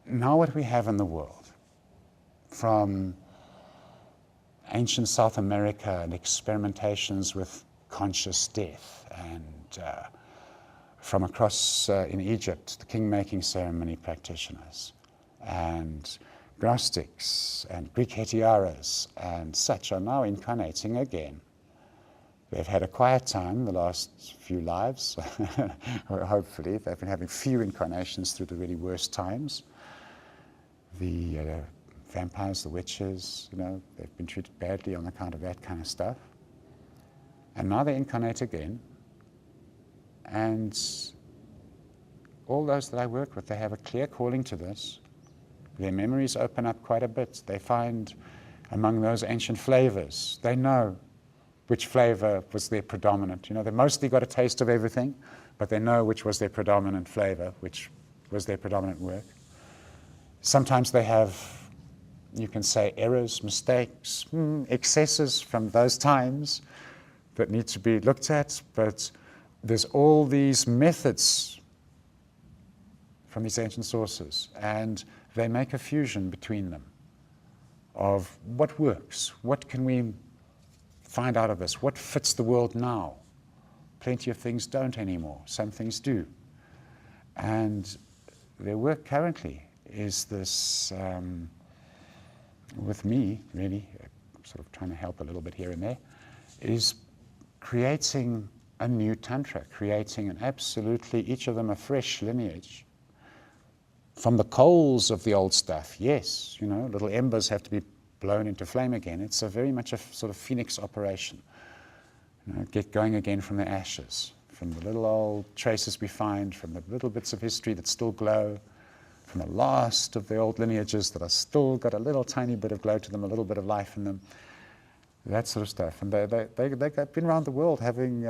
now what we have in the world, from ancient South America and experimentations with conscious death, and from across in Egypt, the king-making ceremony practitioners, and Gnostics and Greek hetiaras and such are now incarnating again. They've had a quiet time the last few lives, hopefully. They've been having few incarnations through the really worst times. The vampires, the witches, they've been treated badly on account of that kind of stuff. And now they incarnate again. And all those that I work with, they have a clear calling to this. Their memories open up quite a bit. They find among those ancient flavors, they know which flavor was their predominant. They mostly got a taste of everything, but they know which was their predominant flavor, which was their predominant work. Sometimes they have, you can say, errors, mistakes, excesses from those times that need to be looked at, but there's all these methods from these ancient sources, and they make a fusion between them of what works, what can we find out of this, what fits the world now. Plenty of things don't anymore, some things do. And their work currently is this, with me really, sort of trying to help a little bit here and there, is creating a new Tantra, creating an absolutely, each of them a fresh lineage from the coals of the old stuff. Yes, little embers have to be blown into flame again. It's very much a sort of phoenix operation. Get going again from the ashes, from the little old traces we find, from the little bits of history that still glow, from the last of the old lineages that are still got a little tiny bit of glow to them, a little bit of life in them, that sort of stuff. And they've been around the world having,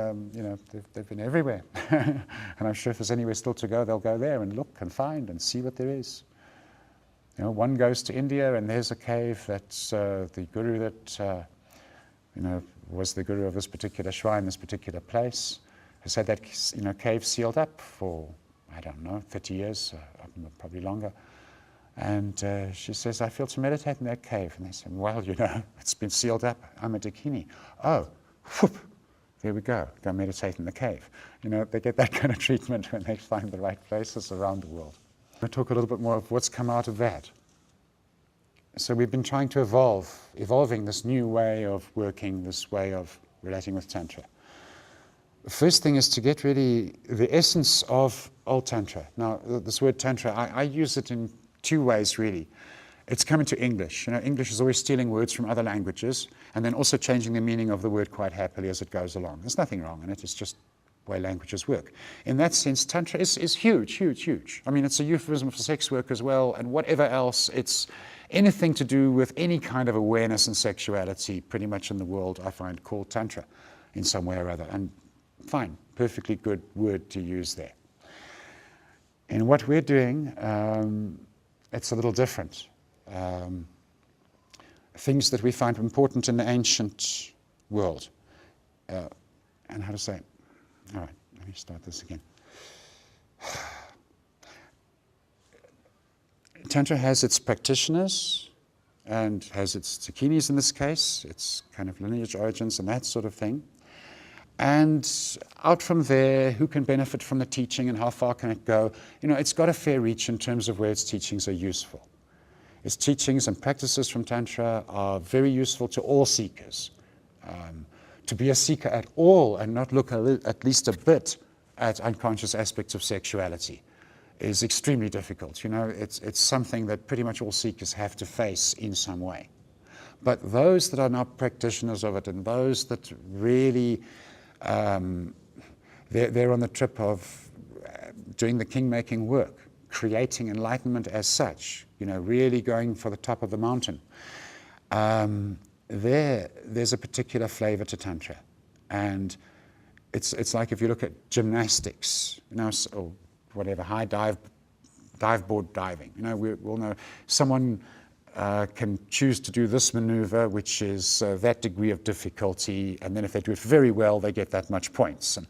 they've been everywhere. And I'm sure if there's anywhere still to go, they'll go there and look and find and see what there is. One goes to India and there's a cave that's the guru that, was the guru of this particular shrine, this particular place, has had that, cave sealed up for, I don't know, 30 years, probably longer. And she says, I feel to meditate in that cave. And they say, well, it's been sealed up. I'm a Dakini. Oh, whoop, there we go. Go meditate in the cave. They get that kind of treatment when they find the right places around the world. I'll talk a little bit more of what's come out of that. So we've been trying to evolving this new way of working, this way of relating with Tantra. The first thing is to get really the essence of old Tantra. Now, this word Tantra, I use it in two ways, really. It's come into English. English is always stealing words from other languages and then also changing the meaning of the word quite happily as it goes along. There's nothing wrong in it. It's just the way languages work. In that sense, Tantra is huge, huge, huge. I mean, it's a euphemism for sex work as well, and whatever else. It's anything to do with any kind of awareness and sexuality, pretty much in the world, I find, called Tantra in some way or other. And fine, perfectly good word to use there. And what we're doing, it's a little different. Things that we find important in the ancient world. And how to say, all right, let me start this again. Tantra has its practitioners and has its Dakinis in this case, its kind of lineage origins and that sort of thing. And out from there, who can benefit from the teaching and how far can it go? It's got a fair reach in terms of where its teachings are useful. Its teachings and practices from Tantra are very useful to all seekers. To be a seeker at all and not look at least a bit at unconscious aspects of sexuality is extremely difficult. It's something that pretty much all seekers have to face in some way. But those that are not practitioners of it and those that really, they're on the trip of doing the king-making work, creating enlightenment as such, really going for the top of the mountain. There's a particular flavor to Tantra. And it's like if you look at gymnastics, or whatever, high dive board diving. We all know someone can choose to do this maneuver, which is that degree of difficulty, and then if they do it very well, they get that much points. And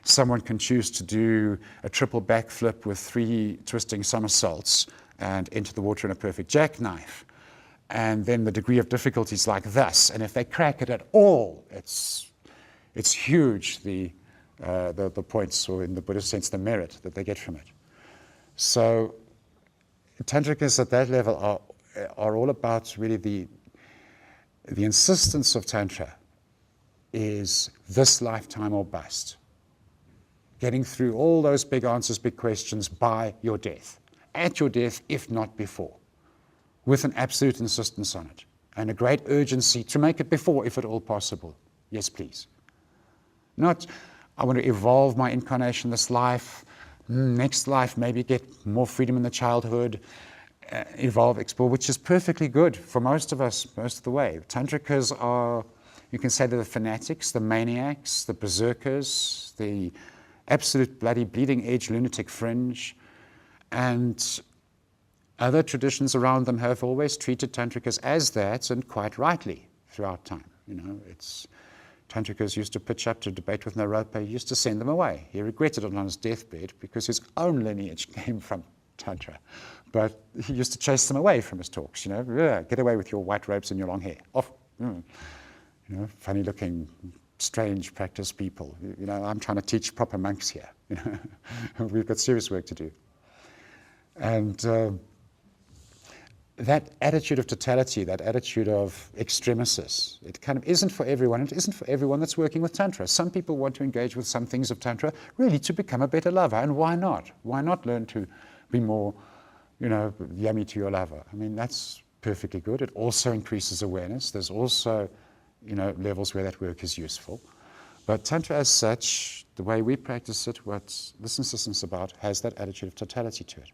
someone can choose to do a triple backflip with 3 twisting somersaults, and enter the water in a perfect jackknife. And then the degree of difficulty is like this. And if they crack it at all, it's huge, the points, or in the Buddhist sense, the merit that they get from it. So Tantrikas at that level are all about really the insistence of Tantra is this lifetime or bust. Getting through all those big answers, big questions by your death. At your death, if not before. With an absolute insistence on it. And a great urgency to make it before, if at all possible. Yes, please. Not, I want to evolve my incarnation this life, next life, maybe get more freedom in the childhood, evolve, explore, which is perfectly good for most of us, most of the way. Tantrikas are, you can say they're the fanatics, the maniacs, the berserkers, the absolute bloody bleeding edge lunatic fringe. And other traditions around them have always treated Tantrikas as that, and quite rightly throughout time. Tantrikas used to pitch up to debate with Naropa. He used to send them away. He regretted it on his deathbed because his own lineage came from Tantra. But he used to chase them away from his talks. Get away with your white robes and your long hair. Off. Funny-looking, strange practice people. I'm trying to teach proper monks here. We've got serious work to do. And that attitude of totality, that attitude of extremesis, it kind of isn't for everyone. It isn't for everyone that's working with Tantra. Some people want to engage with some things of Tantra really to become a better lover. And why not? Why not learn to be more, yummy to your lover? I mean, that's perfectly good. It also increases awareness. There's also, levels where that work is useful. But Tantra as such, the way we practice it, what this insistence about, has that attitude of totality to it.